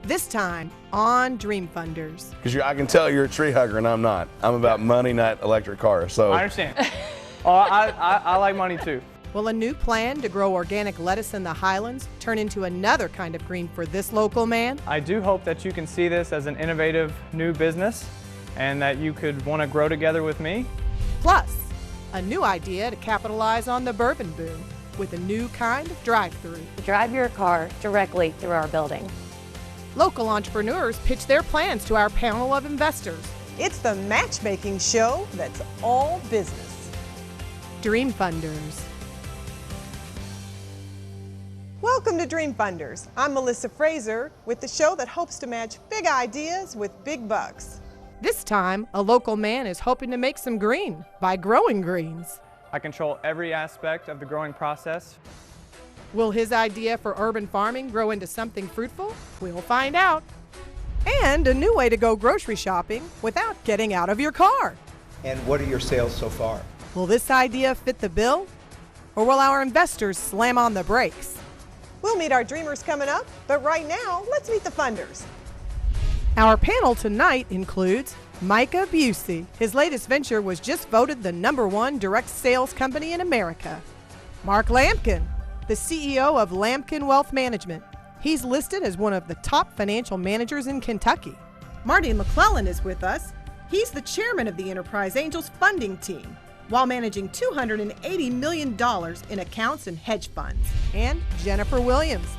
This time on Dream Funders. Because I can tell you're a tree hugger and I'm not. I'm about money, not electric cars. So I understand. Oh, I like money too. Will a new plan to grow organic lettuce in the Highlands turn into another kind of green for this local man? I do hope that you can see this as an innovative new business and that you could want to grow together with me. Plus, a new idea to capitalize on the bourbon boom with a new kind of drive-through. Drive your car directly through our building. Local entrepreneurs pitch their plans to our panel of investors. It's the matchmaking show that's all business. Dream Funders. Welcome to Dream Funders. I'm Melissa Fraser with the show that hopes to match big ideas with big bucks. This time, a local man is hoping to make some green by growing greens. I control every aspect of the growing process. Will his idea for urban farming grow into something fruitful? We'll find out. And a new way to go grocery shopping without getting out of your car. And what are your sales so far? Will this idea fit the bill? Or will our investors slam on the brakes? We'll meet our dreamers coming up, but right now, let's meet the funders. Our panel tonight includes Micah Busey. His latest venture was just voted the #1 direct sales company in America. Mark Lampkin, the CEO of Lampkin Wealth Management. He's listed as one of the top financial managers in Kentucky. Marty McClellan is with us. He's the chairman of the Enterprise Angels funding team, while managing $280 million in accounts and hedge funds. And Jennifer Williams,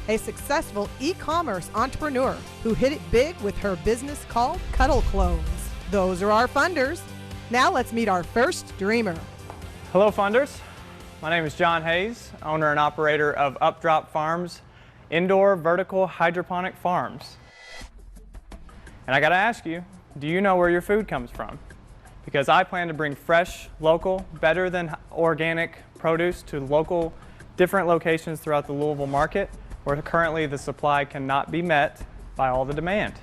a successful e-commerce entrepreneur who hit it big with her business called Cuddle Clones. Those are our funders. Now let's meet our first dreamer. Hello, funders. My name is John Hayes, owner and operator of Updrop Farms, indoor vertical hydroponic farms. And I gotta ask you, do you know where your food comes from? Because I plan to bring fresh, local, better than organic produce to local, different locations throughout the Louisville market, where currently the supply cannot be met by all the demand.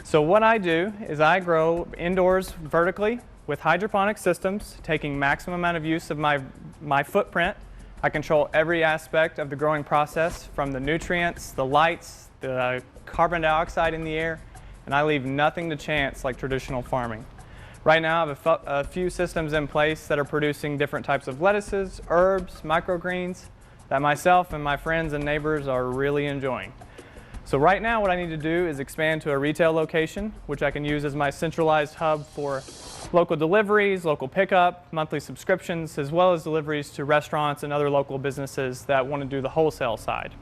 So what I do is I grow indoors vertically with hydroponic systems, taking maximum amount of use of my footprint. I control every aspect of the growing process, from the nutrients, the lights, the carbon dioxide in the air, and I leave nothing to chance like traditional farming. Right now I have a few systems in place that are producing different types of lettuces, herbs, microgreens that myself and my friends and neighbors are really enjoying. So right now what I need to do is expand to a retail location, which I can use as my centralized hub for local deliveries, local pickup, monthly subscriptions, as well as deliveries to restaurants and other local businesses that want to do the wholesale side.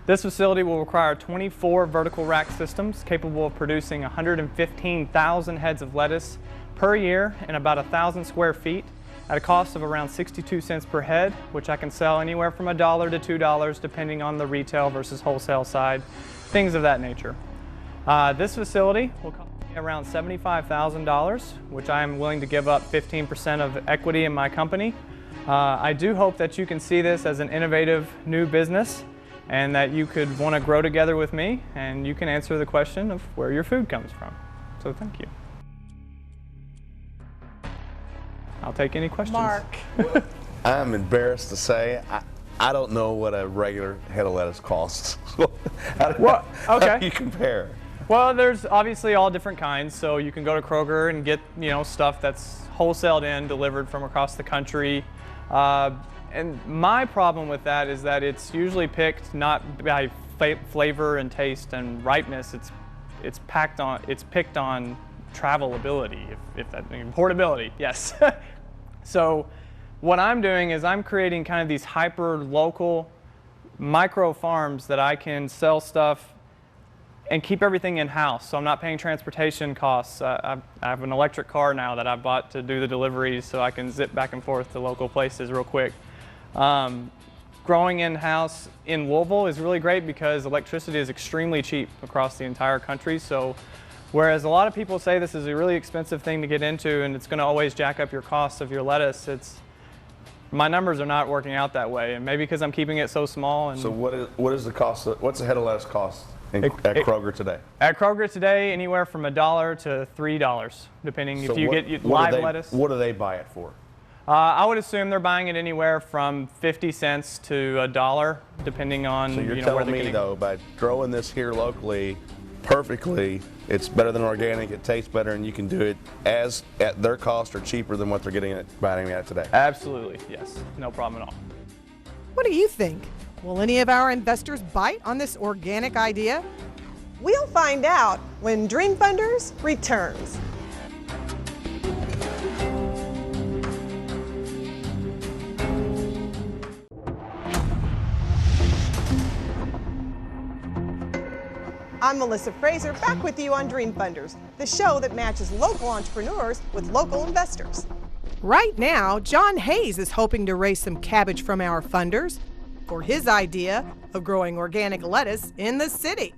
This facility will require 24 vertical rack systems capable of producing 115,000 heads of lettuce per year in about 1,000 square feet at a cost of around 62 cents per head, which I can sell anywhere from $1 to $2 depending on the retail versus wholesale side, things of that nature. This facility will cost me around $75,000, which I am willing to give up 15% of equity in my company. I do hope that you can see this as an innovative new business and that you could want to grow together with me, and you can answer the question of where your food comes from. So thank you. I'll take any questions. Mark. I'm embarrassed to say I don't know what a regular head of lettuce costs. How do you compare? Well, there's obviously all different kinds, so you can go to Kroger and get stuff that's wholesaled in, delivered from across the country. And my problem with that is that it's usually picked not by flavor and taste and ripeness. It's picked on travelability, if that portability. Yes. So what I'm doing is I'm creating kind of these hyper local micro farms that I can sell stuff and keep everything in-house, so I'm not paying transportation costs. I have an electric car now that I bought to do the deliveries, so I can zip back and forth to local places real quick. Growing in-house in Louisville is really great because electricity is extremely cheap across the entire country. So whereas a lot of people say this is a really expensive thing to get into and it's going to always jack up your costs of your lettuce, my numbers are not working out that way, and maybe because I'm keeping it so small. And so what is the cost? What's a head of lettuce cost at Kroger today? At Kroger today, anywhere from $1 to $3, depending if you get live lettuce. What do they buy it for? I would assume they're buying it anywhere from 50 cents to $1, depending on So you're where telling they're me, getting. though, by growing this here locally perfectly, it's better than organic, it tastes better, and you can do it as at their cost or cheaper than what they're getting it buying it at today. Absolutely, yes. No problem at all. What do you think? Will any of our investors bite on this organic idea? We'll find out when Dream Funders returns. I'm Melissa Fraser, back with you on Dream Funders, the show that matches local entrepreneurs with local investors. Right now, John Hayes is hoping to raise some cabbage from our funders for his idea of growing organic lettuce in the city.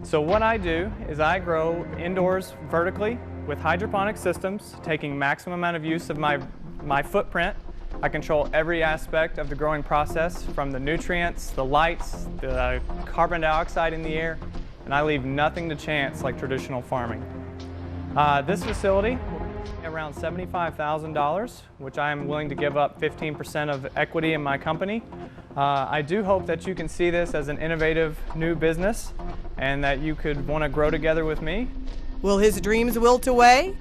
So what I do is I grow indoors vertically with hydroponic systems, taking maximum amount of use of my footprint. I control every aspect of the growing process, from the nutrients, the lights, the carbon dioxide in the air, and I leave nothing to chance like traditional farming. This facility around $75,000, which I am willing to give up 15% of equity in my company. I do hope that you can see this as an innovative new business and that you could want to grow together with me. Will his dreams wilt away?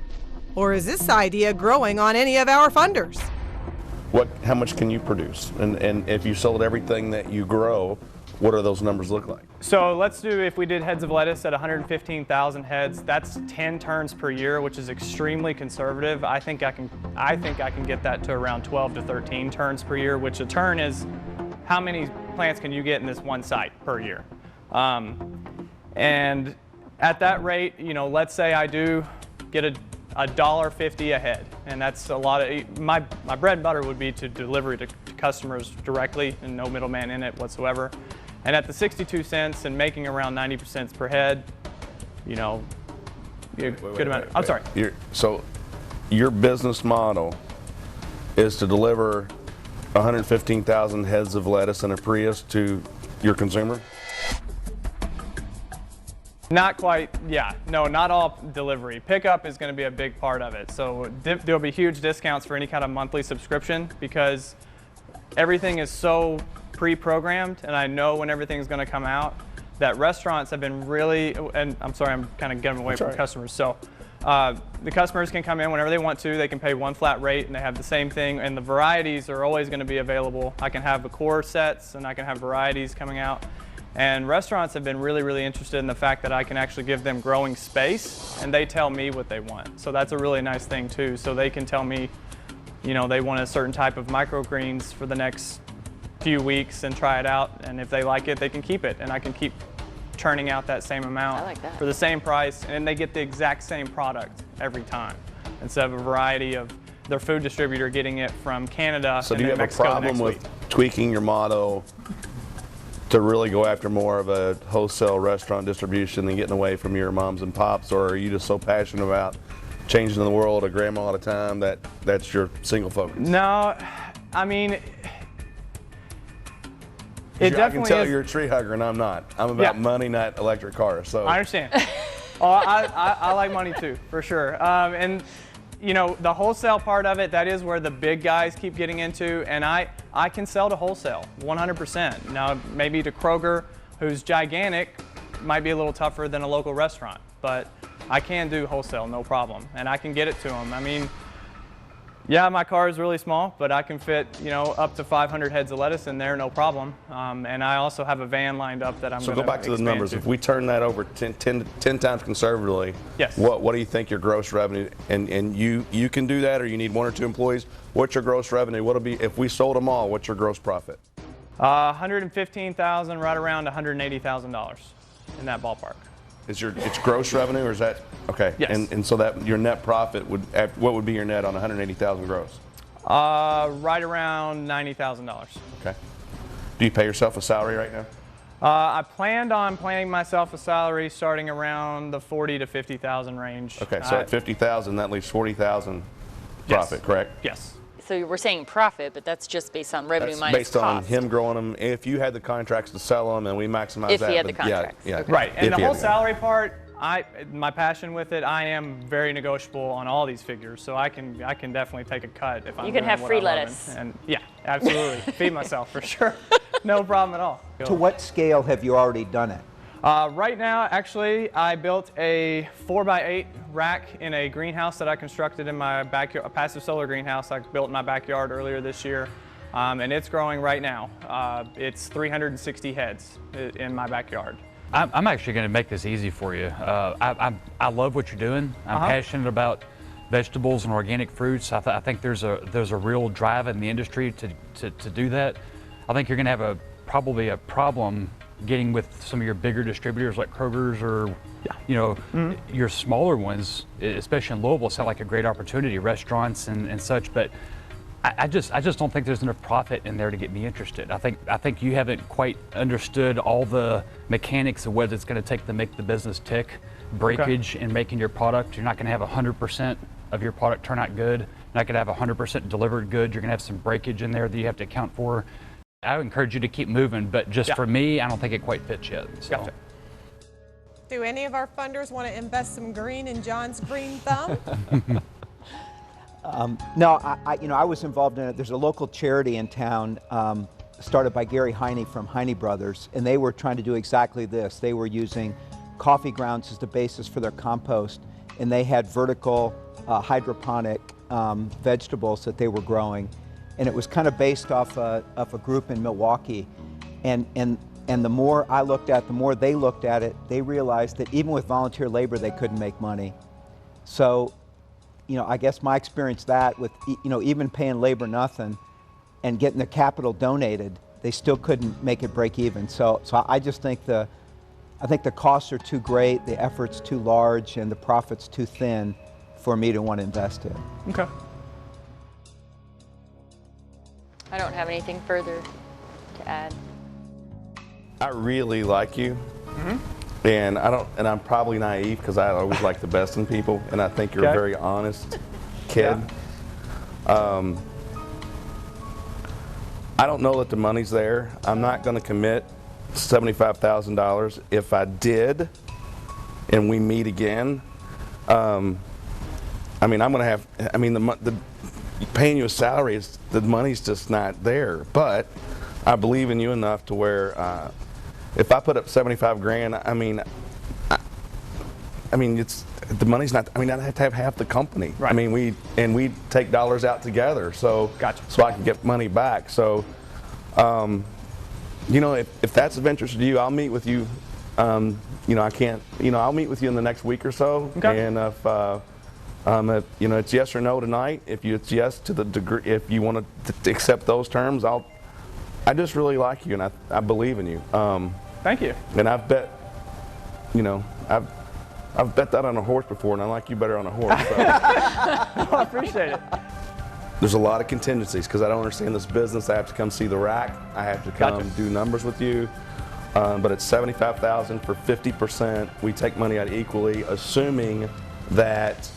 Or is this idea growing on any of our funders? How much can you produce? And if you sold everything that you grow, what do those numbers look like? So let's do, if we did heads of lettuce at 115,000 heads, that's 10 turns per year, which is extremely conservative. I think I can get that to around 12 to 13 turns per year, which a turn is how many plants can you get in this one site per year. And at that rate, you know, let's say I do get $1.50 a head, and that's a lot of, my bread and butter would be to deliver to customers directly and no middleman in it whatsoever. And at the 62 cents and making around 90 cents per head, you know, good amount. I'm sorry. So your business model is to deliver 115,000 heads of lettuce in a Prius to your consumer? Not quite, yeah. No, not all delivery. Pickup is going to be a big part of it. So there'll be huge discounts for any kind of monthly subscription because everything is so pre-programmed, and I know when everything's going to come out, that restaurants have been really, and I'm sorry, I'm kind of getting away from customers. So the customers can come in whenever they want to. They can pay one flat rate, and they have the same thing, and the varieties are always going to be available. I can have the core sets, and I can have varieties coming out. And restaurants have been really, really interested in the fact that I can actually give them growing space, and they tell me what they want. So that's a really nice thing too. So they can tell me, you know, they want a certain type of microgreens for the next few weeks and try it out. And if they like it, they can keep it, and I can keep churning out that same amount for the same price, and they get the exact same product every time instead of a variety of their food distributor getting it from Canada. So do you have a problem with tweaking your model to really go after more of a wholesale restaurant distribution and getting away from your moms and pops, or are you just so passionate about changing the world a grandma at a time that that's your single focus? No, I mean, it definitely I can tell you're a tree hugger and I'm not. I'm about money, not electric cars. So I understand. Oh, I like money too, for sure. And you know, the wholesale part of it, that is where the big guys keep getting into, and I can sell to wholesale 100%. Now, maybe to Kroger, who's gigantic, might be a little tougher than a local restaurant, but I can do wholesale, no problem, and I can get it to them. I mean, yeah, my car is really small, but I can fit, you know, up to 500 heads of lettuce in there, no problem. And I also have a van lined up that I'm going to So go back to the numbers. If we turn that over 10 times conservatively, yes. What do you think your gross revenue, and you can do that, or you need 1 or 2 employees, what's your gross revenue? What'll be, if we sold them all, what's your gross profit? $115,000, right around $180,000 in that ballpark. It's gross revenue, or is that okay? Yes. And so that your net profit would, what would be your net on 180,000 gross? Right around $90,000. Okay. Do you pay yourself a salary right now? I planned on paying myself a salary starting around the 40 to 50,000 range. Okay, so at 50,000, that leaves 40,000 profit, correct? Yes. So we're saying profit, but that's just based on revenue That's minus based cost. on him growing them. If you had the contracts to sell them, and we maximize If that. he had the but yeah, contracts. yeah. Okay. Right, and If the he had whole salary part, My passion with it, I am very negotiable on all these figures, so I can definitely take a cut if I'm. You can doing have what free I'm loving. lettuce. And yeah, absolutely, feed myself for sure. No problem at all. To what scale have you already done it? Right now, actually, I built a 4x8 rack in a greenhouse that I constructed in my backyard, a passive solar greenhouse I built in my backyard earlier this year, and it's growing right now. It's 360 heads in my backyard. I'm actually going to make this easy for you. I love what you're doing. I'm passionate about vegetables and organic fruits. I think there's a real drive in the industry to do that. I think you're going to have probably a problem getting with some of your bigger distributors like Kroger's or your smaller ones, especially in Louisville, sound like a great opportunity, restaurants and such. But I just don't think there's enough profit in there to get me interested. I think you haven't quite understood all the mechanics of what it's going to take to make the business tick. Breakage in making your product. You're not going to have 100% of your product turn out good. You're not going to have 100% delivered good. You're going to have some breakage in there that you have to account for. I would encourage you to keep moving, but just for me, I don't think it quite fits yet. So. Gotcha. Do any of our funders want to invest some green in John's green thumb? No, I was involved in it. There's a local charity in town started by Gary Heine from Heine Brothers, and they were trying to do exactly this. They were using coffee grounds as the basis for their compost, and they had vertical hydroponic vegetables that they were growing. And it was kind of based off of a group in Milwaukee. And the more I looked at, the more they looked at it, they realized that even with volunteer labor, they couldn't make money. So, I guess my experience that with, even paying labor nothing and getting the capital donated, they still couldn't make it break even. So I just think I think the costs are too great, the effort's too large, and the profit's too thin for me to want to invest in. Okay. I don't have anything further to add. I really like you, and I'm probably naive because I always like the best in people, and I think you're a very honest kid. I don't know that the money's there. I'm not going to commit $75,000. If I did, and we meet again, I'm going to have. The paying you a salary, the money's just not there. But I believe in you enough to where if I put up 75 grand, it's the money's not. I'd have to have half the company. Right. we take dollars out together, so Gotcha. so I can get money back. So, if that's of interest to you, I'll meet with you. I'll meet with you in the next week or so. Okay. And if it's yes or no tonight. If it's yes to the degree, if you want to accept those terms, I just really like you, and I believe in you. Thank you. And I've bet, I've bet that on a horse before, and I like you better on a horse. So. I appreciate it. There's a lot of contingencies because I don't understand this business. I have to come see the rack. I have to come do numbers with you. But it's $75,000 for 50%. We take money out equally, assuming that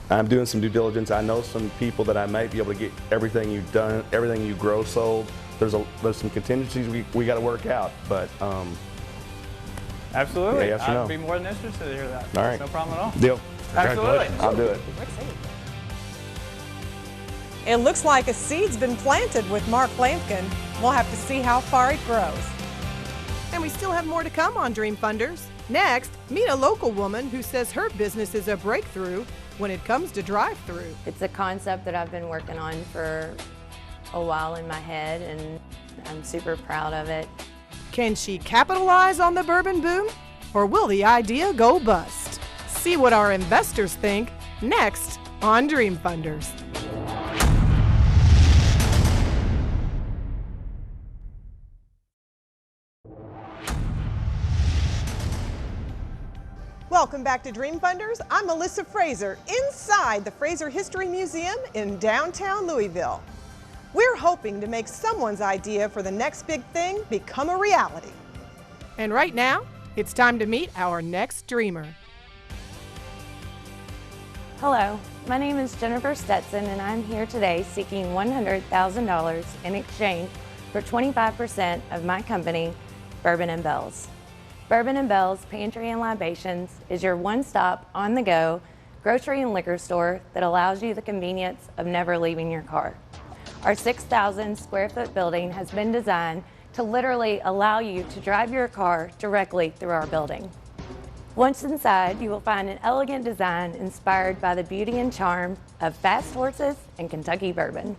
I'm doing some due diligence. I know some people that I might be able to get everything you've done, everything you grow sold. There's some contingencies we got to work out, but absolutely. Yeah, yes or no? I'd be more than interested to hear that. All right. No problem at all. Deal. Absolutely. I'll do it. It looks like a seed's been planted with Mark Lampkin. We'll have to see how far it grows. And we still have more to come on Dream Funders. Next, meet a local woman who says her business is a breakthrough when it comes to drive-through. It's a concept that I've been working on for a while in my head, and I'm super proud of it. Can she capitalize on the bourbon boom, or will the idea go bust? See what our investors think next on Dream Funders. Welcome back to Dream Funders. I'm Melissa Fraser, inside the Fraser History Museum in downtown Louisville. We're hoping to make someone's idea for the next big thing become a reality. And right now, it's time to meet our next dreamer. Hello, my name is Jennifer Stetson, and I'm here today seeking $100,000 in exchange for 25% of my company, Bourbon and Bells. Bourbon and Bell's Pantry and Libations is your one-stop, on-the-go grocery and liquor store that allows you the convenience of never leaving your car. Our 6,000 square foot building has been designed to literally allow you to drive your car directly through our building. Once inside, you will find an elegant design inspired by the beauty and charm of fast horses and Kentucky bourbon.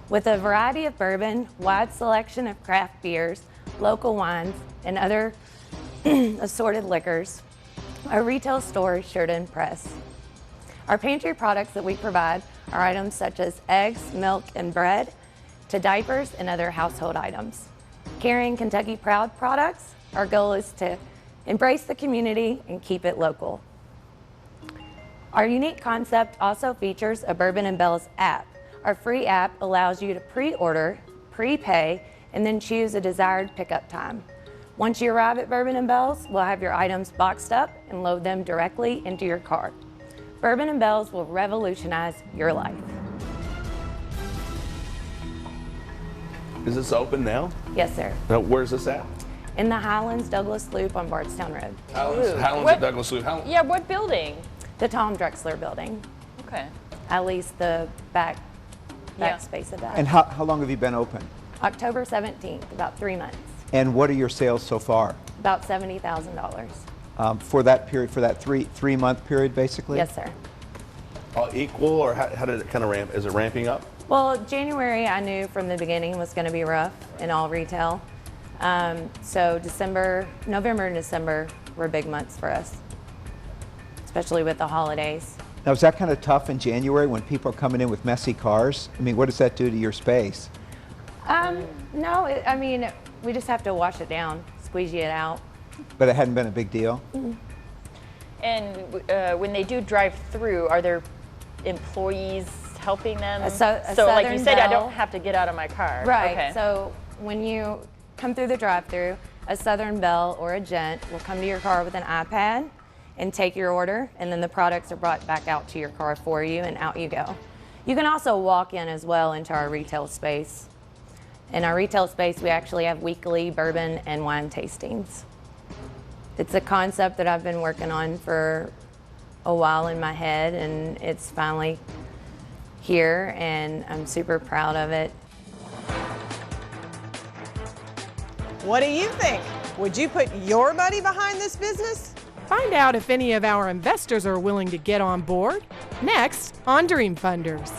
With a variety of bourbon, wide selection of craft beers, local wines, and other assorted liquors, our retail store is sure to impress. Our pantry products that we provide are items such as eggs, milk, and bread, to diapers and other household items. Carrying Kentucky Proud products, our goal is to embrace the community and keep it local. Our unique concept also features a Bourbon and Bell's app. Our free app allows you to pre-order, prepay, and then choose a desired pickup time. Once you arrive at Bourbon and Bell's, we'll have your items boxed up and load them directly into your cart. Bourbon and Bell's will revolutionize your life. Is this open now? Yes, sir. Now, where's this at? In the Highlands Douglas Loop on Bardstown Road. Highlands at Douglas Loop. Yeah, what building? The Tom Drexler building. Okay. At least the back Yeah. space of that. And how long have you been open? October 17th, about 3 months. And what are your sales so far? About $70,000. For that period, for that three-month period, basically? Yes, sir. All equal, or how did it kind of ramp? Is it ramping up? Well, January I knew from the beginning was going to be rough in all retail. So November and December were big months for us, especially with the holidays. Now, is that kind of tough in January when people are coming in with messy cars? I mean, what does that do to your space? No, I mean, we just have to wash it down, squeegee it out. But it hadn't been a big deal? Mm-hmm. And when they do drive through, are there employees helping them? So like you said, I Belle- don't have to get out of my car. Right, Okay. so when you come through the drive-thru, a Southern Belle or a Gent will come to your car with an iPad and take your order, and then the products are brought back out to your car for you, and out you go. You can also walk in as well into our retail space. In our retail space, we actually have weekly bourbon and wine tastings. It's a concept that I've been working on for a while in my head, and it's finally here, and I'm super proud of it. What do you think? Would you put your money behind this business? Find out if any of our investors are willing to get on board next on Dream Funders.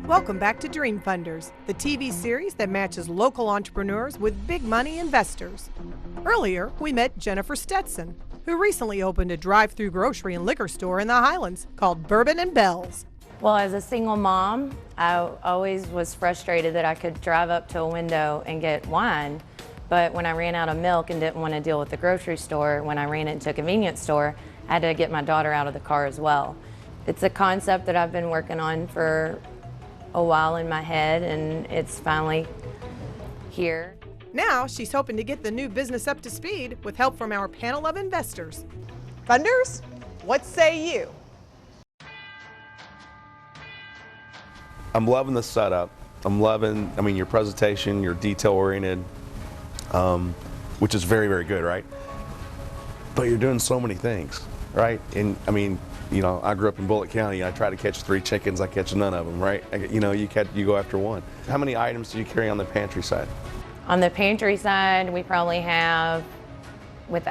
Welcome back to Dream Funders, the TV series that matches local entrepreneurs with big money investors. Earlier, we met Jennifer Stetson, who recently opened a drive-through grocery and liquor store in the Highlands called Bourbon and Bell's. Well, as a single mom, I always was frustrated that I could drive up to a window and get wine, but when I ran out of milk and didn't want to deal with the grocery store, when I ran into a convenience store, I had to get my daughter out of the car as well. It's a concept that I've been working on for a while in my head, and it's finally here. Now she's hoping to get the new business up to speed with help from our panel of investors. Funders, what say you? I'm loving the setup. I'm loving, your presentation, your detail-oriented, which is very, very good, right? But you're doing so many things, right? And I grew up in Bullitt County. I try to catch 3 chickens. I catch none of them, right? You go after one. How many items do you carry on the pantry side? On the pantry side, we probably have, it's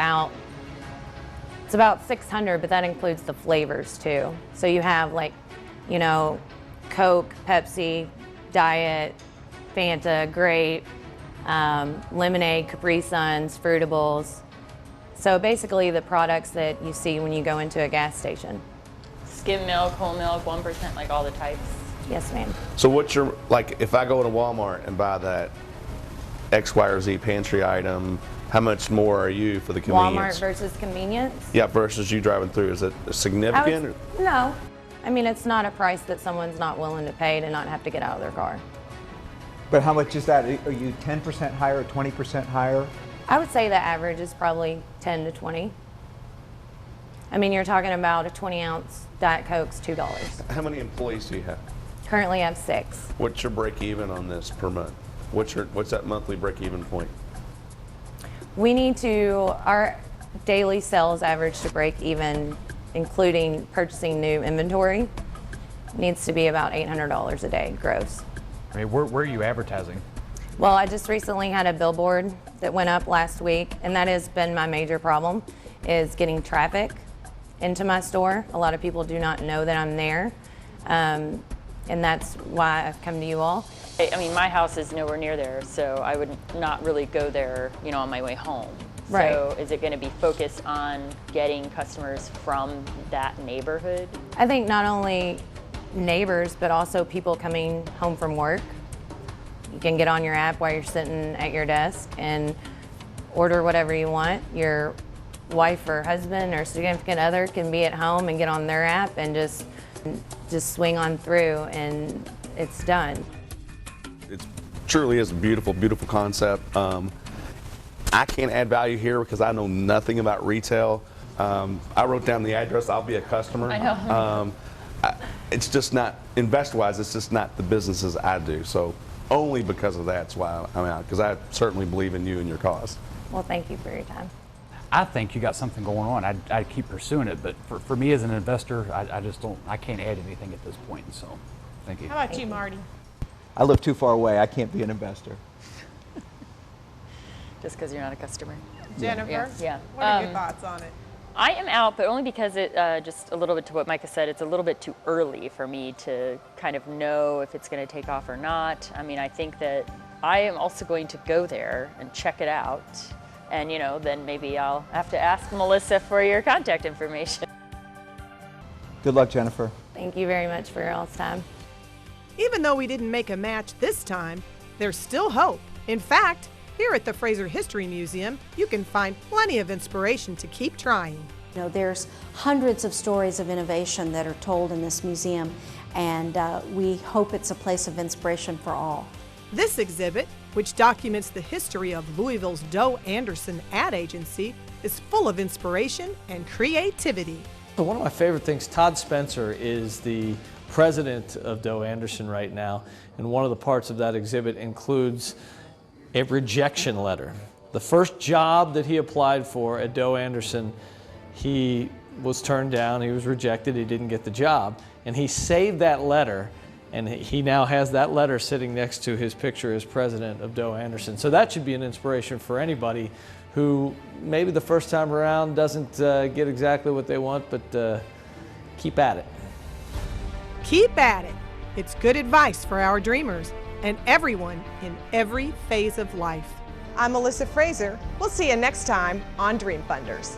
about 600, but that includes the flavors too. So you have Coke, Pepsi, Diet, Fanta, Grape, lemonade, Capri Suns, Fruitables. So basically the products that you see when you go into a gas station. Skim milk, whole milk, 1%, like all the types. Yes, ma'am. So what's your, if I go to Walmart and buy that X, Y, or Z pantry item, how much more are you for the convenience? Walmart versus convenience? Yeah, versus you driving through. Is it significant? No. It's not a price that someone's not willing to pay to not have to get out of their car. But how much is that? Are you 10% higher or 20% higher? I would say the average is probably 10 to 20. I mean, you're talking about a 20-ounce Diet Coke's $2. How many employees do you have? Currently I have 6. What's your break even on this per month? What's that monthly break even point? Our daily sales average to break even, including purchasing new inventory, needs to be about $800 a day gross. I mean, where are you advertising? Well, I just recently had a billboard that went up last week, and that has been my major problem, is getting traffic into my store. A lot of people do not know that I'm there, and that's why I've come to you all. I mean, my house is nowhere near there, so I would not really go there, you know, on my way home. Right. So is it going to be focused on getting customers from that neighborhood? I think not only neighbors, but also people coming home from work. You can get on your app while you're sitting at your desk and order whatever you want. Your wife or husband or significant other can be at home and get on their app and just swing on through, and it's done. It truly is a beautiful, beautiful concept. I can't add value here because I know nothing about retail. I wrote down the address. I'll be a customer. I know. It's just not, invest-wise, it's just not the businesses I do. So only because of that's why I'm out, because I certainly believe in you and your cause. Well, thank you for your time. I think you got something going on. I'd keep pursuing it, but for me as an investor, I just don't, I can't add anything at this point, so thank you. How about you, Marty? I live too far away. I can't be an investor. Just because you're not a customer. Jennifer? Yeah. What are your thoughts on it? I am out, but only because it, just a little bit to what Micah said, it's a little bit too early for me to kind of know if it's going to take off or not. I mean, I think that I am also going to go there and check it out. And, you know, then maybe I'll have to ask Melissa for your contact information. Good luck, Jennifer. Thank you very much for your all's time. Even though we didn't make a match this time, there's still hope. In fact, here at the Fraser History Museum, you can find plenty of inspiration to keep trying. You know, there's hundreds of stories of innovation that are told in this museum, and we hope it's a place of inspiration for all. This exhibit, which documents the history of Louisville's Doe Anderson ad agency, is full of inspiration and creativity. So one of my favorite things, Todd Spencer is the president of Doe Anderson right now, and one of the parts of that exhibit includes a rejection letter. The first job that he applied for at Doe Anderson, he was turned down, he was rejected, he didn't get the job. And he saved that letter, and he now has that letter sitting next to his picture as president of Doe Anderson. So that should be an inspiration for anybody who maybe the first time around doesn't get exactly what they want, but keep at it. Keep at it. It's good advice for our dreamers and everyone in every phase of life. I'm Melissa Fraser. We'll see you next time on Dream Funders.